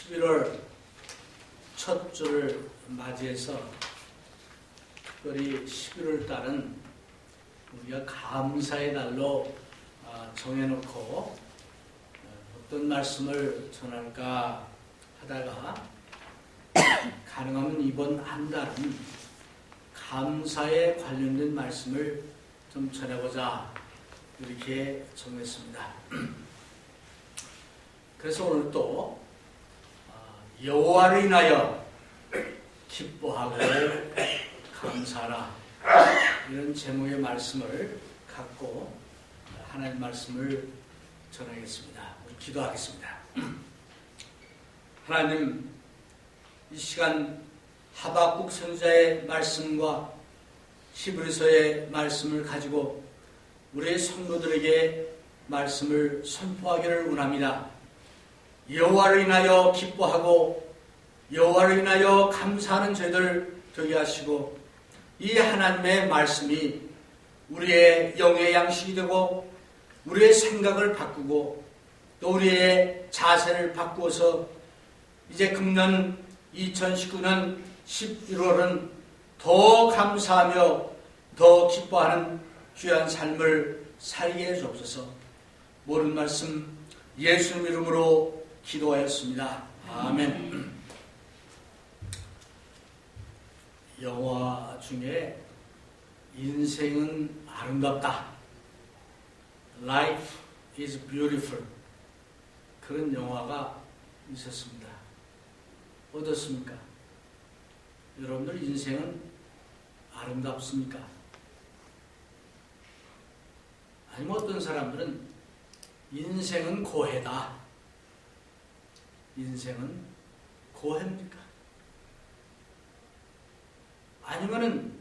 11월 첫 주를 맞이해서 특별히 11월 달은 우리가 감사의 달로 정해놓고 어떤 말씀을 전할까 하다가 가능하면 이번 한 달은 감사에 관련된 말씀을 좀 전해보자 이렇게 정했습니다. 그래서 오늘 또 여호와를 인하여 기뻐하고 감사하라 이런 제목의 말씀을 갖고 하나님 말씀을 전하겠습니다. 우리 기도하겠습니다. 하나님, 이 시간 하박국 선지자의 말씀과 히브리서의 말씀을 가지고 우리의 성도들에게 말씀을 선포하기를 원합니다. 여호와를 인하여 기뻐하고 여호와를 인하여 감사하는 저희들 되게 하시고 이 하나님의 말씀이 우리의 영의 양식이 되고 우리의 생각을 바꾸고 또 우리의 자세를 바꾸어서 이제 금년 2019년 11월은 더 감사하며 더 기뻐하는 귀한 삶을 살게 해주옵소서. 모든 말씀 예수님 이름으로 기도하였습니다. 아멘. 영화 중에 인생은 아름답다, Life is beautiful, 그런 영화가 있었습니다. 어떻습니까? 여러분들 인생은 아름답습니까? 아니면 어떤 사람들은 인생은 고해다, 인생은 고해입니까? 아니면은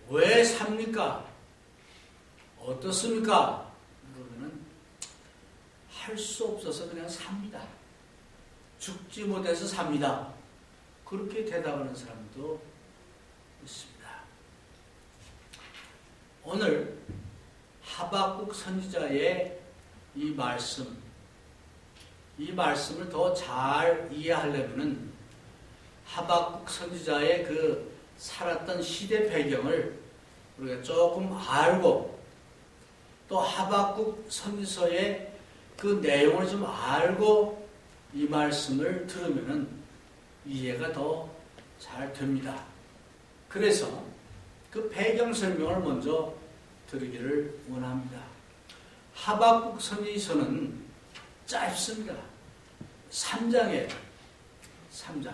왜 삽니까? 어떻습니까? 그러면은 할 수 없어서 그냥 삽니다. 죽지 못해서 삽니다. 그렇게 대답하는 사람도 있습니다. 오늘 하박국 선지자의 이 말씀을 더 잘 이해하려면은 하박국 선지자의 그 살았던 시대 배경을 우리가 조금 알고 또 하박국 선지서의 그 내용을 좀 알고 이 말씀을 들으면은 이해가 더 잘 됩니다. 그래서 그 배경 설명을 먼저 드리기를 원합니다. 하박국 선지서는 짧습니다. 3장이에요. 3장.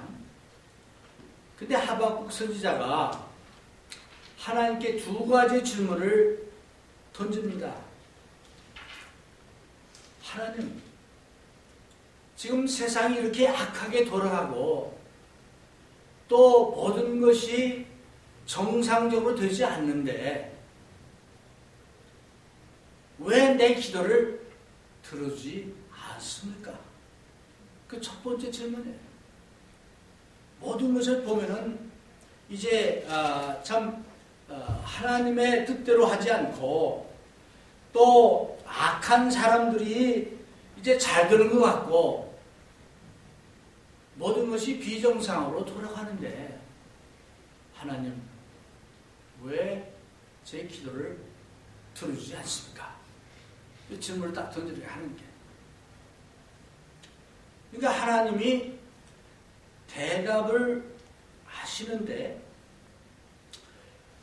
근데 하박국 선지자가 하나님께 두 가지 질문을 던집니다. 하나님, 지금 세상이 이렇게 악하게 돌아가고 또 모든 것이 정상적으로 되지 않는데 왜 내 기도를 들어주지 않습니까? 그 첫 번째 질문이에요. 모든 것을 보면은 이제 하나님의 뜻대로 하지 않고 또 악한 사람들이 이제 잘 되는 것 같고 모든 것이 비정상으로 돌아가는데 하나님, 왜 제 기도를 들어주지 않습니까? 이 질문을 딱 던지려고 하는 게. 그러니까 하나님이 대답을 하시는데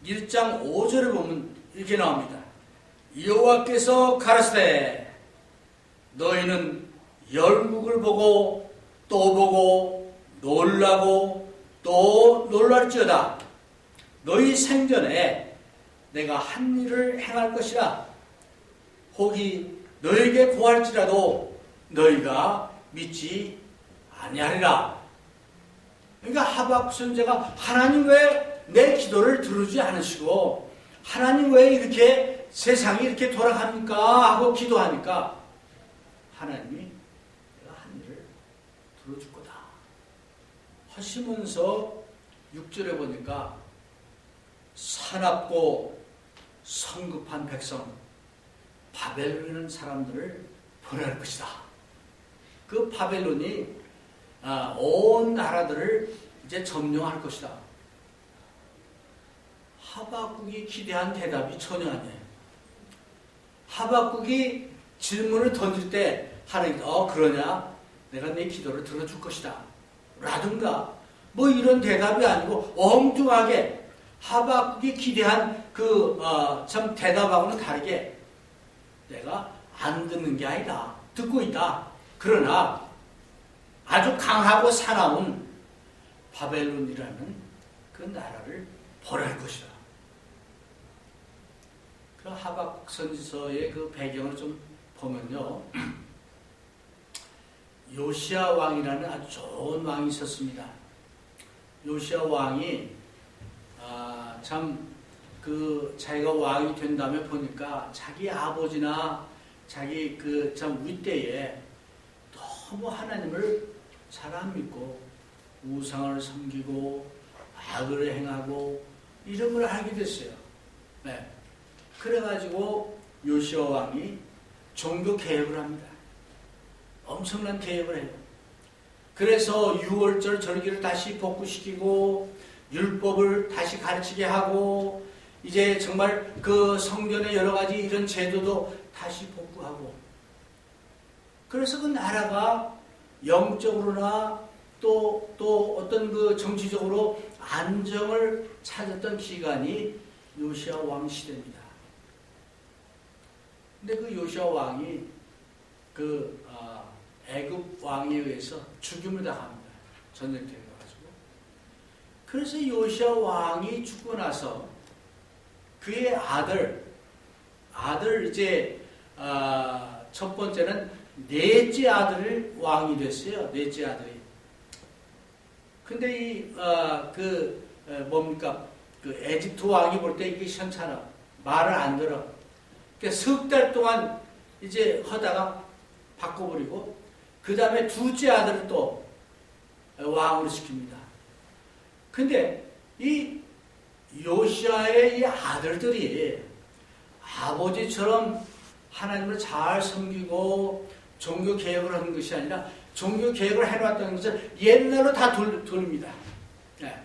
1장 5절에 보면 이렇게 나옵니다. 여호와께서 가라사대 너희는 열국을 보고 또 보고 놀라고 또 놀랄지어다. 너희 생전에 내가 한 일을 행할 것이라. 혹이 너에게 고할지라도 너희가 믿지 아니하리라. 그러니까 하박국 선지자가 하나님 왜 내 기도를 들어주지 않으시고 하나님 왜 이렇게 세상이 이렇게 돌아갑니까? 하고 기도하니까 하나님이 내가 한 일을 들어줄 거다 하시면서 6절에 보니까 사납고 성급한 백성 바벨론이라는 사람들을 벌할 것이다. 그 바벨론이 온 나라들을 이제 점령할 것이다. 하박국이 기대한 대답이 전혀 아니에요. 하박국이 질문을 던질 때 하나님, 그러냐? 내가 내 기도를 들어줄 것이다. 라든가 뭐 이런 대답이 아니고 엉뚱하게 하박국이 기대한 참 대답하고는 다르게 내가 안 듣는 게 아니다. 듣고 있다. 그러나 아주 강하고 사나운 바벨론이라는 그 나라를 벌할 것이다. 그 하박국 선지서의 그 배경을 좀 보면요. 요시야 왕이라는 아주 좋은 왕이 있었습니다. 요시야 왕이 참 자기가 왕이 된 다음에 보니까 자기 아버지나 자기 참 윗대에 너무 하나님을 잘 안 믿고 우상을 섬기고 악을 행하고 이런 걸 알게 됐어요. 네. 그래가지고 요시야 왕이 종교 개혁을 합니다. 엄청난 개혁을 해요. 그래서 유월절 절기를 다시 복구시키고 율법을 다시 가르치게 하고 이제 정말 그 성전의 여러 가지 이런 제도도 다시 복구하고 그래서 그 나라가 영적으로나 또 어떤 그 정치적으로 안정을 찾았던 기간이 요시야 왕 시대입니다. 근데 그 요시야 왕이 애굽 왕에 의해서 죽임을 당합니다. 전쟁터에 가가지고. 그래서 요시야 왕이 죽고 나서 그의 아들 이제 첫 번째는 넷째 아들을 왕이 됐어요. 넷째 아들이. 근데 에집트 왕이 볼 때 이게 시원찮아. 말을 안 들어. 그러니까 석 달 동안 이제 하다가 바꿔버리고 그 다음에 둘째 아들을 또 왕으로 시킵니다. 근데 이 요시야의 이 아들들이 아버지처럼 하나님을 잘 섬기고 종교 개혁을 하는 것이 아니라 종교 개혁을 해놨다는 것을 옛날로 다 돌립니다. 네.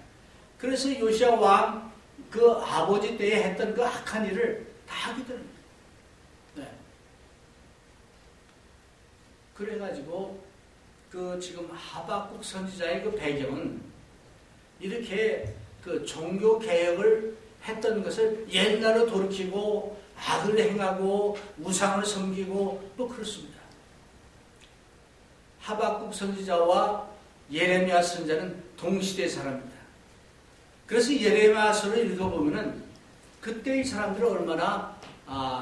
그래서 요시야 왕 그 아버지 때에 했던 그 악한 일을 다 하게 됩니다. 네. 그래가지고 지금 하박국 선지자의 그 배경은 이렇게 종교 개혁을 했던 것을 옛날로 돌이키고 악을 행하고 우상을 섬기고 또 그렇습니다. 하박국 선지자와 예레미야 선지자는 동시대 사람입니다. 그래서 예레미야서를 읽어보면은 그때 이 사람들은 얼마나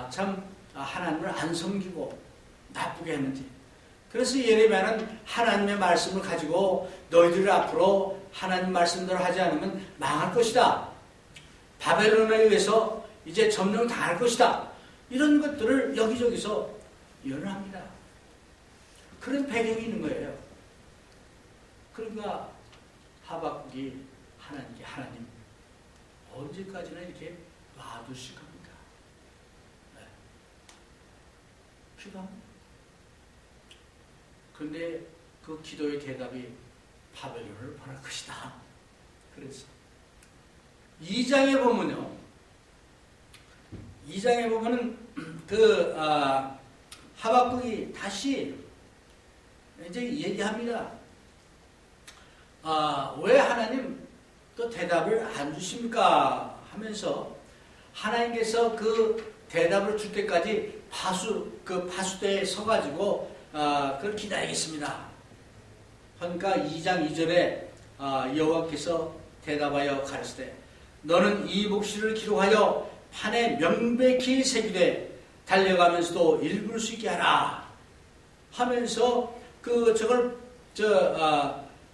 참 하나님을 안 섬기고 나쁘게 했는지. 그래서 예레미야는 하나님의 말씀을 가지고 너희들 앞으로 하나님 말씀대로 하지 않으면 망할 것이다. 바벨론에 의해서 이제 점령당할 것이다. 이런 것들을 여기저기서 예언합니다. 그런 배경이 있는 거예요. 그러니까 하박국이 하나님 언제까지나 이렇게 놔두실 겁니까? 네. 기도합니다. 그런데 그 기도의 대답이 바벨론을 벌할 것이다. 그래서 2장에 보면요. 2장에 보면은 하박국이 다시 이제 얘기합니다. 왜 하나님 또 대답을 안 주십니까? 하면서 하나님께서 그 대답을 줄 때까지 파수대에 서가지고 그걸 기다리겠습니다. 그러니까 2장 2절에 여호와께서 대답하여 가르치되 너는 이 묵시를 기록하여 판에 명백히 새기되 달려가면서도 읽을 수 있게 하라 하면서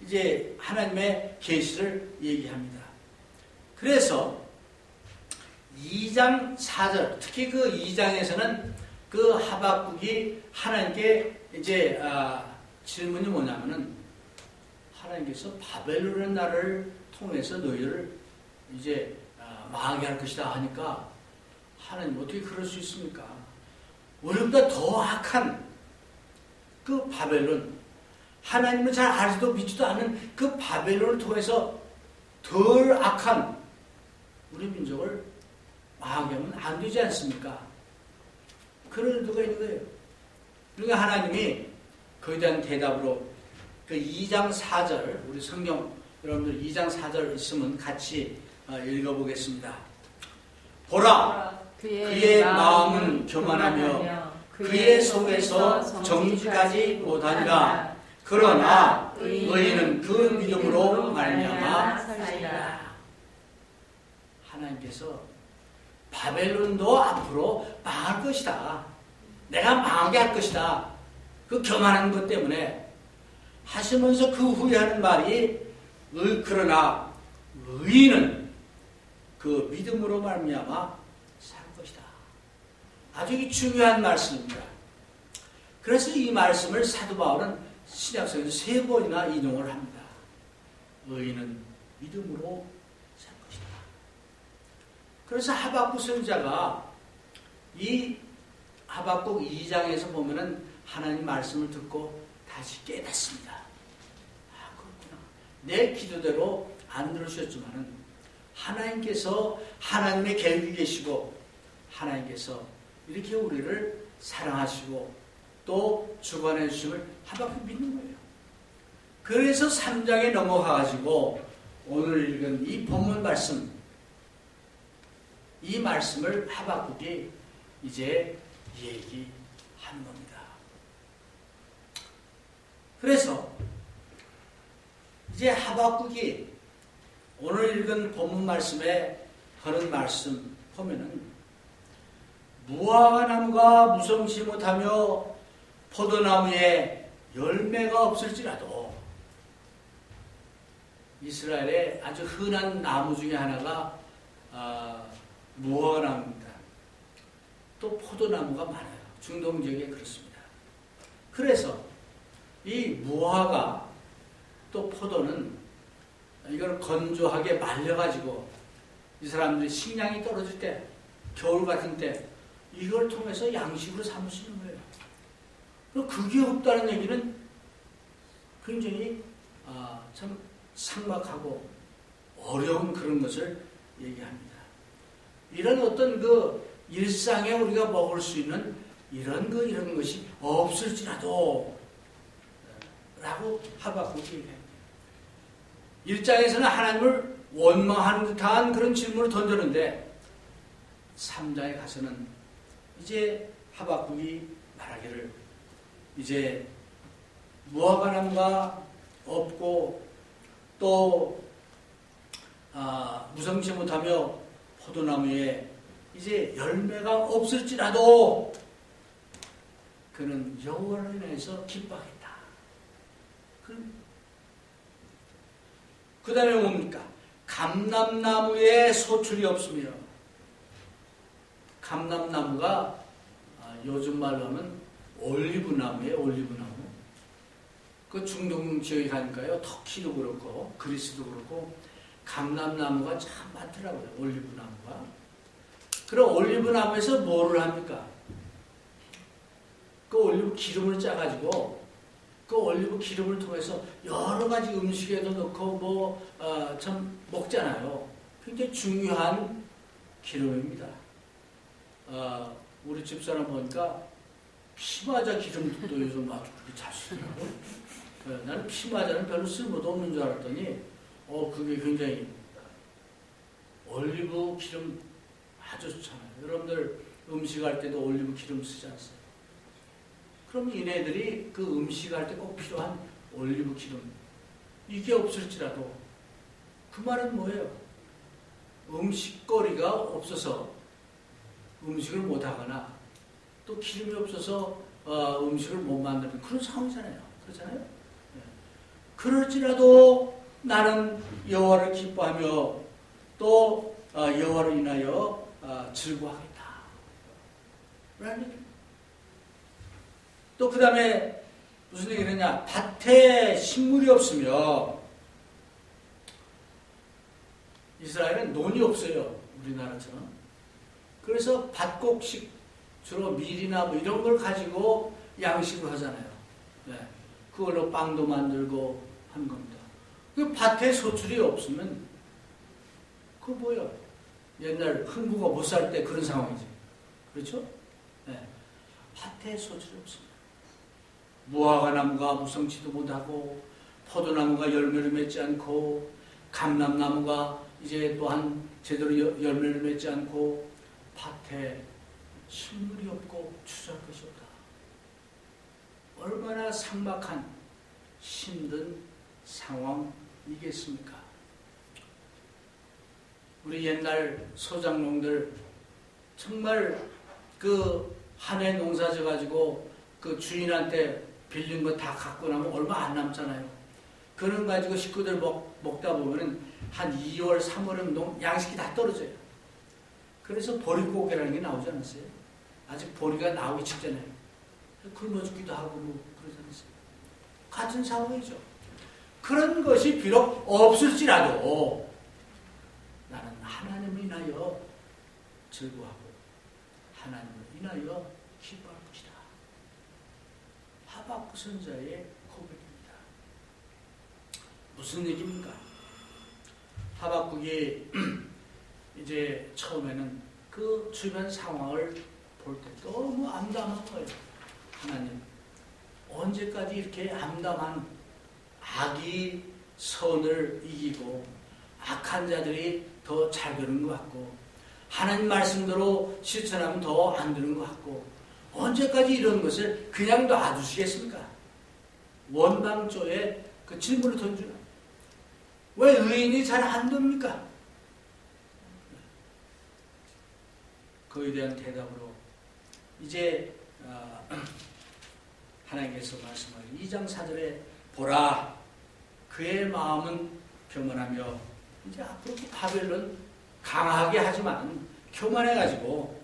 이제 하나님의 계시를 얘기합니다. 그래서 2장 4절 특히 그 2장에서는 그 하박국이 하나님께 이제 질문이 뭐냐면은 하나님께서 바벨론의 나라를 통해서 너희를 이제 망하게 할 것이다 하니까 하나님 어떻게 그럴 수 있습니까? 우리보다 더 악한 그 바벨론 하나님을 잘 알지도 믿지도 않는 그 바벨론을 통해서 덜 악한 우리 민족을 망하게 하면 안 되지 않습니까? 그런 의도가 있는 거예요. 그러니까 하나님이 거기에 대한 대답으로 그 2장 4절, 우리 성경 여러분들 2장 4절 있으면 같이 읽어보겠습니다. 보라, 그의 마음은 교만하며 그의 속에서 정직하지 못하니라. 그러나 의인은 그 믿음으로 말미암아 살리라. 하나님께서 바벨론도 앞으로 망할 것이다. 내가 망하게 할 것이다. 그 교만한 것 때문에 하시면서 그 후에 하는 말이 그러나 의인은 그 믿음으로 말미암아 살 것이다. 아주 중요한 말씀입니다. 그래서 이 말씀을 사도 바울은 신약성에서 3번이나 인용을 합니다. 의인은 믿음으로 살 것이다. 그래서 하박국 선지자가 이 하박국 2장에서 보면은 하나님 말씀을 듣고 다시 깨닫습니다. 아, 그렇구나. 내 기도대로 안 들으셨지만은 하나님께서 하나님의 계획이 계시고 하나님께서 이렇게 우리를 사랑하시고 또 주관해 주심을 하박국 믿는 거예요. 그래서 3장에 넘어가가지고 오늘 읽은 이 본문 말씀, 이 말씀을 하박국이 이제 얘기하는 겁니다. 그래서 이제 하박국이 오늘 읽은 본문 말씀에 하는 말씀 보면은 무화과 나무가 무성치 못하며 포도나무에 열매가 없을지라도 이스라엘의 아주 흔한 나무 중에 하나가 무화과 나무입니다. 또 포도나무가 많아요. 중동 지역에 그렇습니다. 그래서 이 무화과 또 포도는 이걸 건조하게 말려가지고 이 사람들이 식량이 떨어질 때 겨울 같은 때 이걸 통해서 양식으로 삼을 수 있는 거예요. 그게 없다는 얘기는 굉장히 참 삭막하고 어려운 그런 것을 얘기합니다. 이런 어떤 그 일상에 우리가 먹을 수 있는 이런 것이 없을지라도 라고 하박국이 얘기합니다. 1장에서는 하나님을 원망하는 듯한 그런 질문을 던졌는데 3장에 가서는 이제 하박국이 말하기를 이제 무화과 나무가 없고 또 무성치 못하며 포도나무에 이제 열매가 없을지라도 그는 여호와를 인해서 기뻐하겠다. 그 다음에 뭡니까? 감람나무에 소출이 없으며 감람나무가 요즘 말로 하면 올리브나무예요. 올리브나무. 그 중동 지역에 가니까요. 터키도 그렇고 그리스도 그렇고 감람나무가 참 많더라고요. 올리브나무가. 그럼 올리브나무에서 뭐를 합니까? 그 올리브 기름을 짜가지고 그 올리브 기름을 통해서 여러 가지 음식에도 넣고 참 먹잖아요. 굉장히 중요한 기름입니다. 우리 집사람 보니까 피마자 기름도 요즘 아주 그렇게 잘 쓰더라고. 나는 피마자는 별로 쓸모도 없는 줄 알았더니 그게 굉장히 올리브 기름 아주 좋잖아요. 여러분들 음식할 때도 올리브 기름 쓰지 않습니까? 그럼 얘네들이 그 음식할 때 꼭 필요한 올리브 기름 이게 없을지라도 그 말은 뭐예요? 음식거리가 없어서 음식을 못하거나 또 기름이 없어서 음식을 못 만드는 그런 상황이잖아요. 그렇잖아요? 네. 그럴지라도 나는 여호와를 기뻐하며 또 여호와를 인하여 즐거워하겠다. 라는 얘기입니다. 또 그 다음에 무슨 얘기를 했냐? 밭에 식물이 없으며 이스라엘은 논이 없어요. 우리나라처럼. 그래서 밭곡식 주로 밀이나 이런 걸 가지고 양식을 하잖아요. 네. 그걸로 빵도 만들고 하는 겁니다. 그 밭에 소출이 없으면 그 뭐야? 옛날 흥부가 못 살 때 그런 상황이지. 그렇죠? 네. 밭에 소출이 없습니다. 무화과 나무가 무성치도 못하고 포도나무가 열매를 맺지 않고 감람나무가 이제 또한 제대로 열매를 맺지 않고 밭에 식물이 없고 추수할 것이 없다. 얼마나 삭막한 힘든 상황이겠습니까? 우리 옛날 소장농들 정말 그 한 해 농사 져가지고 그 주인한테 빌린 거 다 갖고 나면 얼마 안 남잖아요. 그런 가지고 식구들 먹다 보면은 한 2월, 3월은 양식이 다 떨어져요. 그래서 보릿고개라는 게 나오지 않았어요? 아직 보리가 나오기 직전에 굶어 죽기도 하고 그러지 않았어요? 같은 상황이죠. 그런 것이 비록 없을지라도 나는 하나님을 인하여 즐거워하고 하나님을 인하여 기뻐할 것이다. 하박국 선자의 고백입니다. 무슨 얘기입니까? 하박국이 이제 처음에는 그 주변 상황을 볼 때 너무 암담한 거예요. 하나님, 언제까지 이렇게 암담한 악이 선을 이기고 악한 자들이 더 잘 되는 것 같고 하나님 말씀대로 실천하면 더 안 되는 것 같고 언제까지 이런 것을 그냥 놔두시겠습니까? 원방조에 그 질문을 던지는 왜 의인이 잘 안 됩니까? 그에 대한 대답으로 이제 하나님께서 말씀하신 2장 4절에 보라 그의 마음은 교만하며 이제 앞으로 바벨론 강하게 하지만 교만해가지고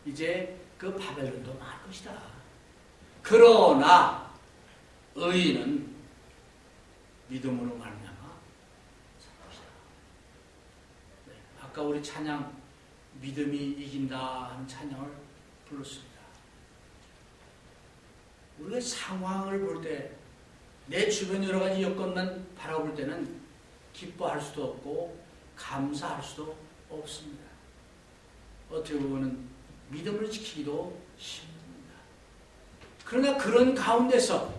이제 그 바벨론도 망할 것이다. 그러나 의인은 믿음으로 말미암아 살 것이다. 네, 아까 우리 찬양 믿음이 이긴다 하는 찬양을 불렀습니다. 우리가 상황을 볼 때 내 주변 여러 가지 여건만 바라볼 때는 기뻐할 수도 없고 감사할 수도 없습니다. 어떻게 보면 믿음을 지키기도 힘듭니다. 그러나 그런 가운데서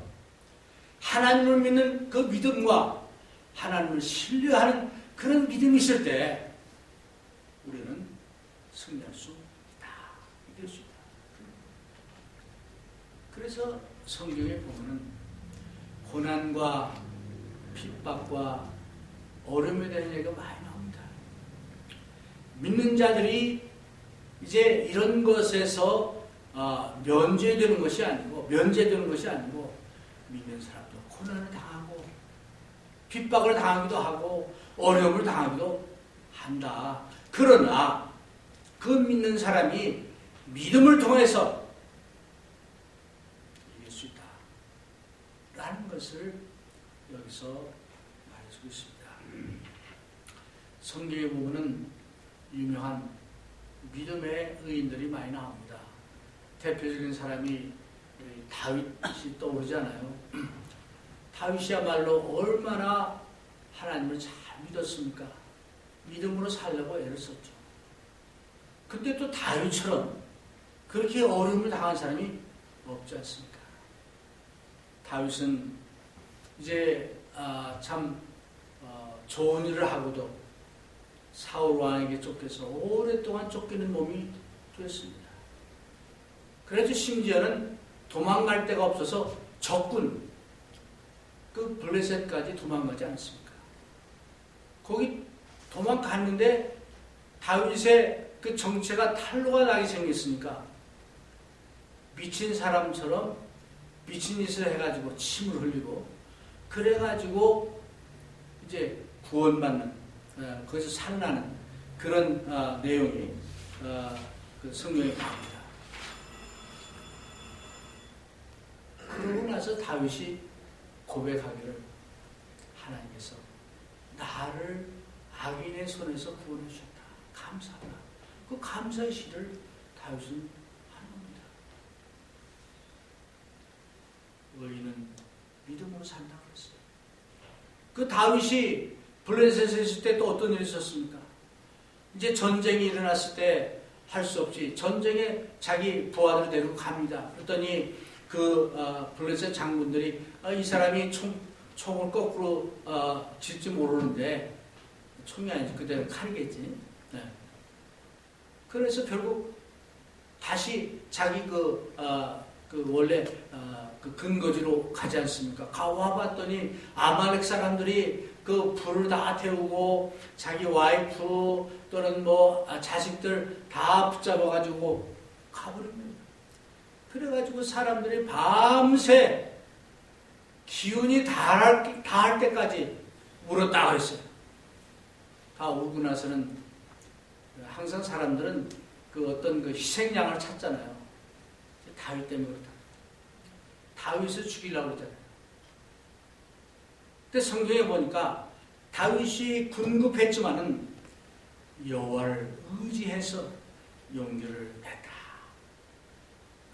하나님을 믿는 그 믿음과 하나님을 신뢰하는 그런 믿음이 있을 때 우리는 승리할 수 있다. 이길 수 있다. 그래서 성경에 보면은 고난과 핍박과 어려움에 대한 얘기가 많이 나옵니다. 믿는 자들이 이제 이런 것에서 면제되는 것이 아니고 믿는 사람도 고난을 당하고 핍박을 당하기도 하고 어려움을 당하기도 한다. 그러나 그 믿는 사람이 믿음을 통해서 이길 수 있다. 라는 것을 여기서 말해주고 있습니다. 성경에 보면은 유명한 믿음의 의인들이 많이 나옵니다. 대표적인 사람이 다윗이 떠오르잖아요. 다윗이야말로 얼마나 하나님을 잘 믿었습니까? 믿음으로 살려고 애를 썼죠. 근데 또 다윗처럼 그렇게 어려움을 당한 사람이 없지 않습니까? 다윗은 이제 참 좋은 일을 하고도 사울 왕에게 쫓겨서 오랫동안 쫓기는 몸이 되었습니다. 그래도 심지어는 도망갈 데가 없어서 적군 그 블레셋까지 도망가지 않습니까? 거기 도망갔는데 다윗의 그 정체가 탄로가 나게 생겼으니까 미친 사람처럼 미친 짓을 해가지고 침을 흘리고 그래가지고 이제 구원받는 거기서 살아나는 그런 내용이 그 성경에 나옵니다. 그러고 나서 다윗이 고백하기를 하나님께서 나를 악인의 손에서 구원해 주셨다. 감사하다. 그 감사의 시를 다윗은 하는 겁니다. 의인은 산다고 그랬어요. 그 다윗이 블레셋에 있을 때 또 어떤 일이 있었습니까? 이제 전쟁이 일어났을 때 할 수 없이 전쟁에 자기 부하들을 데리고 갑니다. 그랬더니 그 블레셋 장군들이 이 사람이 총을 거꾸로 쥘지 모르는데, 총이 아니지 그대로 칼이겠지. 네. 그래서 결국 다시 자기 그 원래 그 근거지로 가지 않습니까? 가와 봤더니 아말렉 사람들이 그 불을 다 태우고 자기 와이프 또는 뭐 자식들 다 붙잡아가지고 가버립니다. 그래가지고 사람들이 밤새 기운이 다할 때까지 울었다 그랬어요. 다 울고 나서는 항상 사람들은 그 어떤 그 희생양을 찾잖아요. 다윗 때문에 그렇다. 다윗을 죽이려고 그러잖아요. 근데 성경에 보니까 다윗이 군급했지만은 여호와를 의지해서 용기를 냈다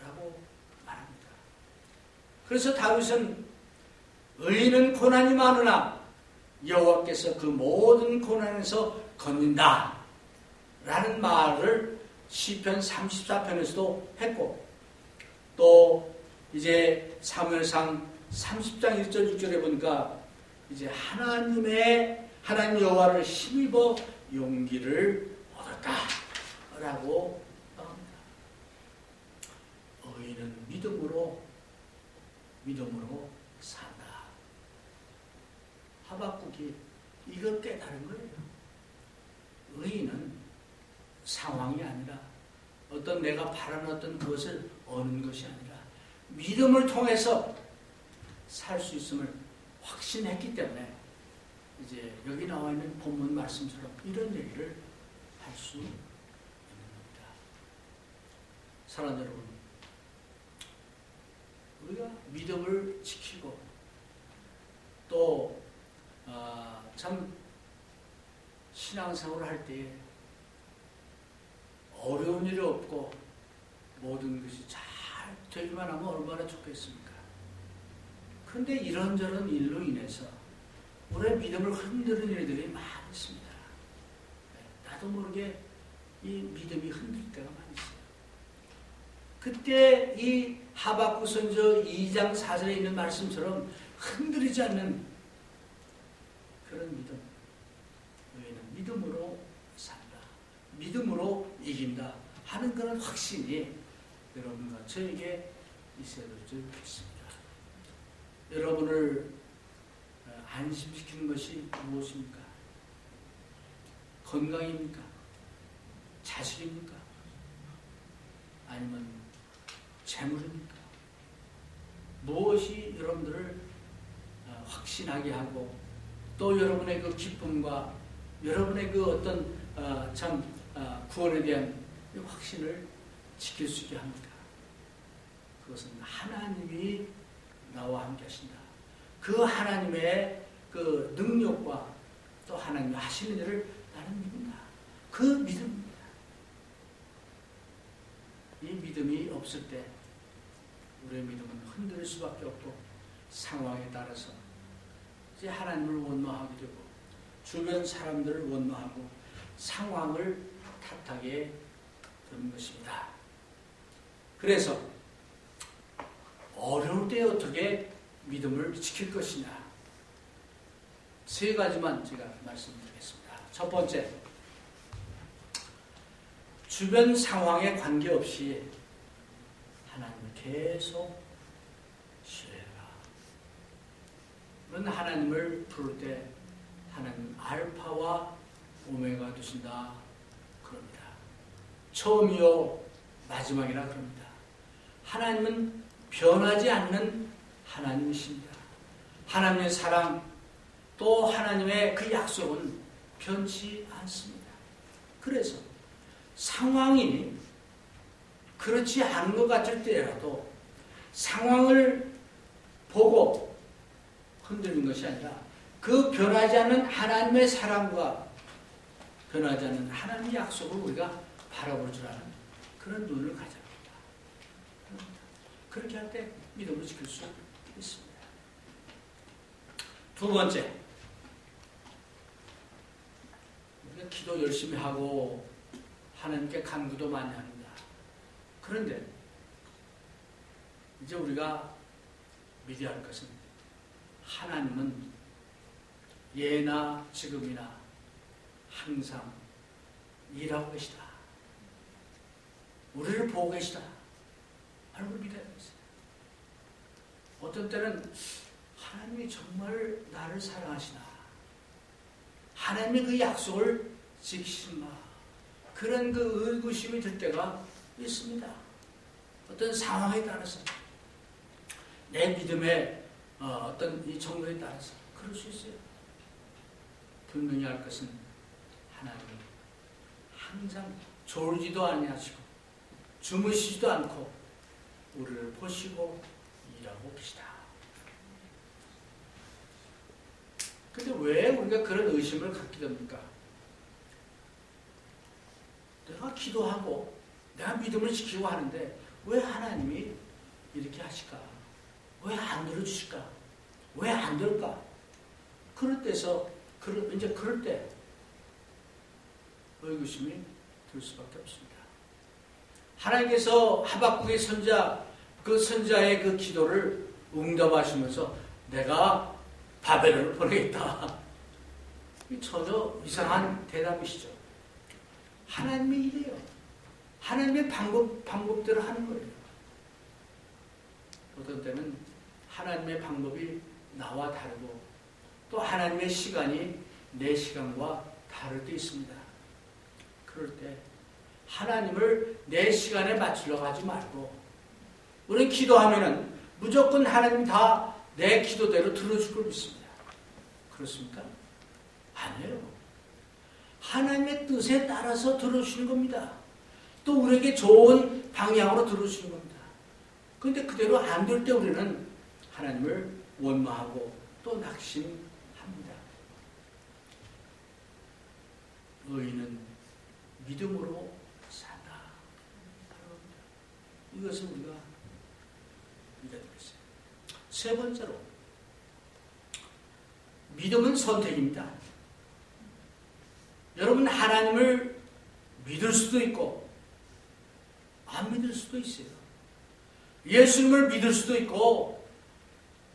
라고 말합니다. 그래서 다윗은 의인은 고난이 많으나 여호와께서 그 모든 고난에서 건진다 라는 말을 시편 34편에서도 했고, 또 이제 사무엘상 30장 1절 6절에 보니까 이제 하나님 여호와를 힘입어 용기를 얻었다 라고 나옵니다. 의인은 믿음으로 산다. 하박국이 이걸 깨달은 거예요. 의인은 상황이 아니라 어떤 내가 바라는 어떤 그것을 얻는 것이 아니라 믿음을 통해서 살 수 있음을 확신했기 때문에 이제 여기 나와 있는 본문 말씀처럼 이런 얘기를 할 수 있는 겁니다. 사랑하는 여러분, 우리가 믿음을 지키고 또 참 신앙생활을 할 때에 어려운 일이 없고 모든 것이 잘 되기만 하면 얼마나 좋겠습니까? 그런데 이런저런 일로 인해서 우리의 믿음을 흔드는 일들이 많이 있습니다. 나도 모르게 이 믿음이 흔들 때가 많이 있어요. 그때 이 하박국 선지서 2장 4절에 있는 말씀처럼 흔들리지 않는 그런 믿음, 우리는 믿음으로 산다, 믿음으로 이긴다 하는 그런 확신이 여러분과 저에게 있어야 될 줄 믿습니다. 여러분을 안심시키는 것이 무엇입니까? 건강입니까? 자식입니까? 아니면 재물입니까? 무엇이 여러분들을 확신하게 하고 또 여러분의 그 기쁨과 여러분의 그 어떤 구원에 대한 확신을 지킬 수 있게 합니다. 그것은 하나님이 나와 함께 하신다. 그 하나님의 그 능력과 또 하나님이 하시는 일을 나는 믿는다. 그 믿음입니다. 이 믿음이 없을 때 우리의 믿음은 흔들릴 수밖에 없고 상황에 따라서 이제 하나님을 원망하게 되고 주변 사람들을 원망하고 상황을 탓하게 되는 것입니다. 그래서 어려울 때 어떻게 믿음을 지킬 것이냐, 세 가지만 제가 말씀드리겠습니다. 첫 번째, 주변 상황에 관계없이 하나님을 계속 신뢰해라. 그런 하나님을 부를 때 하나님은 알파와 오메가 되신다 그럽니다. 처음이요 마지막이라 그럽니다. 하나님은 변하지 않는 하나님이십니다. 하나님의 사랑 또 하나님의 그 약속은 변치 않습니다. 그래서 상황이 그렇지 않은 것 같을 때라도 상황을 보고 흔들리는 것이 아니라 그 변하지 않는 하나님의 사랑과 변하지 않는 하나님의 약속을 우리가 바라볼 줄 아는 그런 눈을 가져야 합니다. 그렇게 할 때 믿음을 지킬 수 있습니다. 두 번째, 우리가 기도 열심히 하고 하나님께 간구도 많이 합니다. 그런데 이제 우리가 믿어야 할 것은 하나님은 예나 지금이나 항상 일하고 계시다. 우리를 보고 계시다. 하는 걸 믿어야 되겠어요. 어떤 때는 하나님이 정말 나를 사랑하시나, 하나님이 그 약속을 지키시나, 그런 그 의구심이 들 때가 있습니다. 어떤 상황에 따라서, 내 믿음의 어떤 이 정도에 따라서 그럴 수 있어요. 분명히 할 것은 하나님은 항상 졸지도 아니하시고 주무시지도 않고 우리를 보시고 일하고 계시다. 근데 왜 우리가 그런 의심을 갖게 됩니까? 내가 기도하고 내가 믿음을 지키고 하는데 왜 하나님이 이렇게 하실까? 왜 안 들어주실까? 왜 안 들을까? 그럴 때 의구심이 들 수밖에 없습니다. 하나님께서 하박국의 그 선자의 그 기도를 응답하시면서 내가 바벨론을 보내겠다. 전혀 이상한 대답이시죠. 하나님의 일이에요. 하나님의 방법대로 하는 거예요. 어떤 때는 하나님의 방법이 나와 다르고 또 하나님의 시간이 내 시간과 다를 때 있습니다. 그럴 때 하나님을 내 시간에 맞추려고 하지 말고 우리는 기도하면은 무조건 하나님이 다 내 기도대로 들어줄 걸 믿습니다. 그렇습니까? 아니에요. 하나님의 뜻에 따라서 들어주시는 겁니다. 또 우리에게 좋은 방향으로 들어주시는 겁니다. 그런데 그대로 안 될 때 우리는 하나님을 원망하고 또 낙심합니다. 의인은 믿음으로 산다. 이것을 우리가 믿어야 되겠어요. 세 번째로, 믿음은 선택입니다. 여러분, 하나님을 믿을 수도 있고 안 믿을 수도 있어요. 예수님을 믿을 수도 있고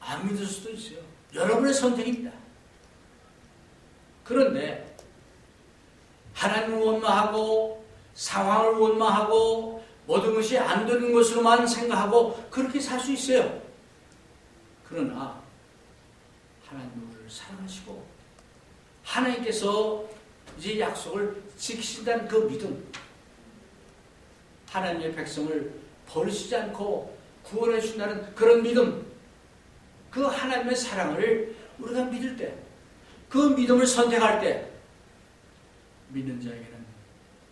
안 믿을 수도 있어요. 여러분의 선택입니다. 그런데 하나님을 원망하고 상황을 원망하고 모든 것이 안 되는 것으로만 생각하고 그렇게 살 수 있어요. 그러나 하나님은 우리를 사랑하시고 하나님께서 이제 약속을 지키신다는 그 믿음, 하나님의 백성을 버리시지 않고 구원해 주신다는 그런 믿음, 그 하나님의 사랑을 우리가 믿을 때, 그 믿음을 선택할 때 믿는 자에게는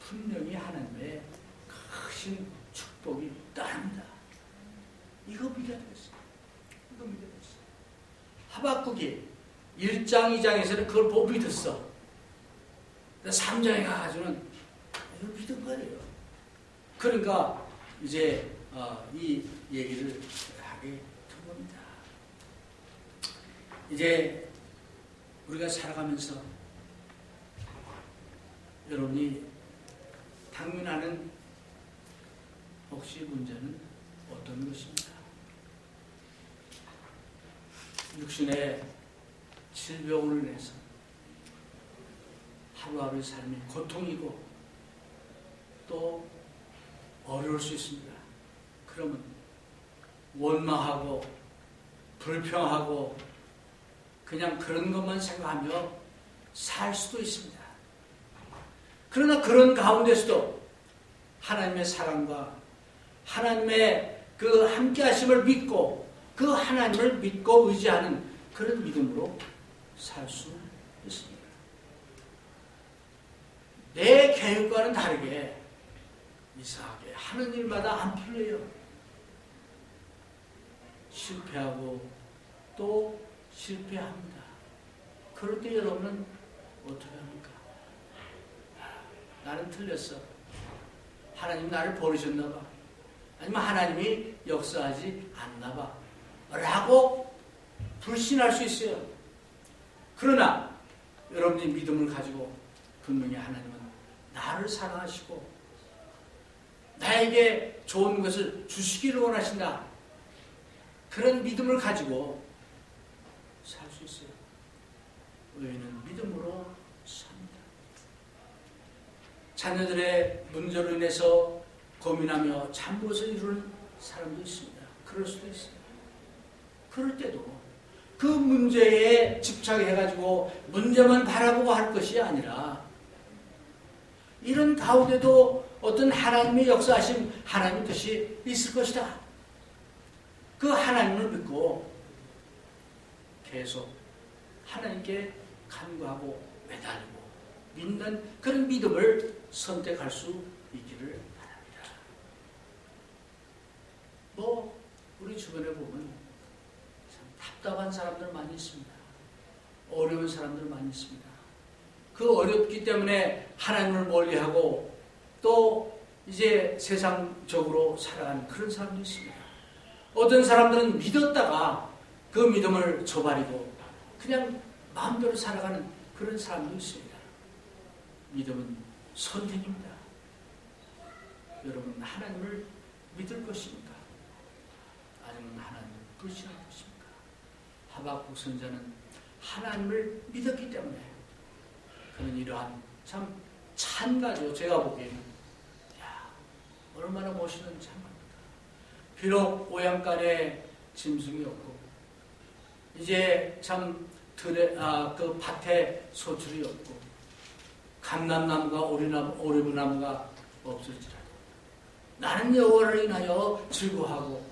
분명히 하나님의 크신 축복이 따릅니다. 이거 믿어야 되겠어요. 이거 믿어야 되겠어요. 하박국이 1장, 2장에서는 그걸 못 믿었어. 3장에 가가지고는 이걸 믿은 거예요. 그러니까 이제 이 얘기를 하게 된 겁니다. 이제 우리가 살아가면서 여러분이 당면하는 혹시 문제는 어떤 것입니까? 육신의 질병으로 인해서 하루하루의 삶이 고통이고 또 어려울 수 있습니다. 그러면 원망하고 불평하고 그냥 그런 것만 생각하며 살 수도 있습니다. 그러나 그런 가운데서도 하나님의 사랑과 하나님의 그 함께하심을 믿고 그 하나님을 믿고 의지하는 그런 믿음으로 살 수 있습니다. 내 계획과는 다르게 이상하게 하는 일마다 안 풀려요. 실패하고 또 실패합니다. 그럴 때 여러분은 어떻게 합니까? 나는 틀렸어. 하나님 나를 버리셨나 봐. 아니면 하나님이 역사하지 않나 봐. 라고 불신할 수 있어요. 그러나 여러분이 믿음을 가지고 분명히 하나님은 나를 사랑하시고 나에게 좋은 것을 주시기를 원하신다. 그런 믿음을 가지고 살 수 있어요. 의인은 믿음으로 삽니다. 자녀들의 문제로 인해서 고민하며 잠 못을 이루는 사람도 있습니다. 그럴 수도 있어요. 그럴 때도 그 문제에 집착해가지고 문제만 바라보고 할 것이 아니라 이런 가운데도 어떤 하나님의 역사하심, 하나님의 뜻이 있을 것이다. 그 하나님을 믿고 계속 하나님께 간구하고 매달리고 믿는 그런 믿음을 선택할 수 있기를 바랍니다. 우리 주변에 보면 참 답답한 사람들 많이 있습니다. 어려운 사람들 많이 있습니다. 그 어렵기 때문에 하나님을 멀리하고 또 이제 세상적으로 살아가는 그런 사람도 있습니다. 어떤 사람들은 믿었다가 그 믿음을 저버리고 그냥 마음대로 살아가는 그런 사람도 있습니다. 믿음은 선택입니다. 여러분 하나님을 믿을 것입니까? 아니면 하나님을 불신할 것입니까? 하박국 선자는 하나님을 믿었기 때문에 그는 이러한 참 찬가죠. 제가 보기에는 얼마나 멋있는 찬가입니까? 비록 오양간에 짐승이 없고 이제 참 그 밭에 소출이 없고 감람나무가 오리무나무가 없을지라도 나는 여호와를 인하여 즐거워하고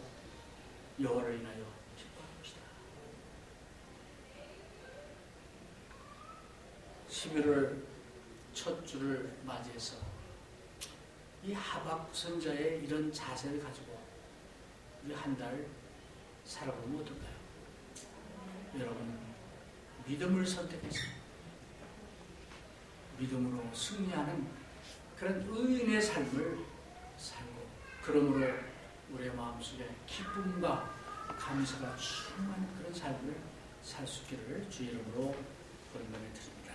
여호와를 인하여 기뻐할 것이다. 11월 첫 주를 맞이해서 이 하박국 선자의 이런 자세를 가지고 우리 한 달 살아보면 어떨까요? 여러분 믿음을 선택해서 믿음으로 승리하는 그런 의인의 삶을 살고 그러므로 우리의 마음속에 기쁨과 감사가 충만한 그런 삶을 살 수 있기를 주의 이름으로 권면해 드립니다.